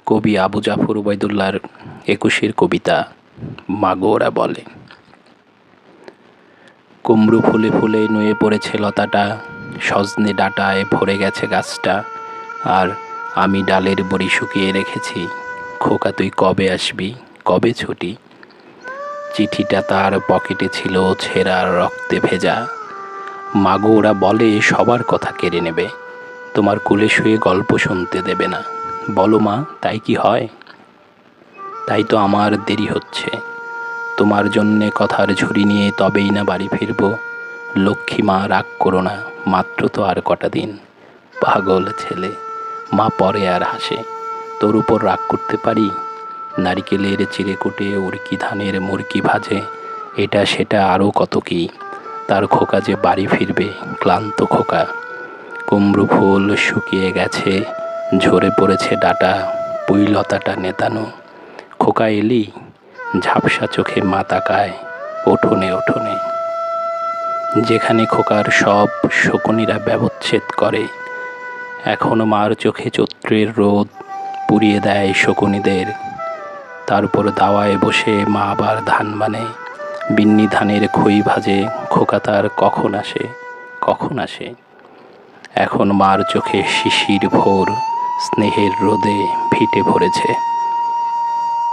কবি আবু জাফর ওবায়দুল্লাহর ২১-এর কবিতা মাগো ওরা বলে। কুমড়ো ফুলে ফুলে নুয়ে পড়েছে লতাটা, সজনে ডাঁটায় ভরে গেছে গাছটা, আর আমি ডালের বড়ি শুকিয়ে রেখেছি। খোকা তুই কবে আসবি, কবে ছুটি? চিঠিটা তার পকেটে ছিল ছেঁড়া রক্তে ভেজা। মাগো ওরা বলে সবার কথা কেড়ে নেবে, তোমার কোলে শুয়ে গল্প শুনতে দেবে না। বলো মা, তাই কি হয়? তাই তো আমার দেরি হচ্ছে, তোমার জন্যে কথার ঝুড়ি নিয়ে তবেই না বাড়ি ফিরব। লক্ষ্মী মা, রাগ করো না, মাত্র তো আর কটা দিন। পাগল ছেলে, মা পরে আর হাসে, তোর উপর রাগ করতে পারি? নারিকেলের চিড়েকুটে উড়কি ধানের মুরকি ভাজে, এটা সেটা আরও কত কি। তার খোকা যে বাড়ি ফিরবে, ক্লান্ত খোকা। কুমড়ো ফুল শুকিয়ে গেছে, ঝরে পড়েছে ডাটা, পুইলতাটা নেতানো। খোকা এলি? ঝাপসা চোখে মা তাকায় উঠোনে উঠোনে, যেখানে খোকার সব শকুনিরা ব্যবচ্ছেদ করে। এখনো মার চোখে চৈত্রের রোদ পুড়িয়ে দেয় শকুনিদের। তারপর দাওয়ায় বসে মা আবার ধান বানে, বিন্নি ধানের খই ভাজে। খোকা তার কখন আসে, কখন আসে? এখন মার চোখে শিশির ভোর স্নেহের রোদে ভিটে ভরেছে।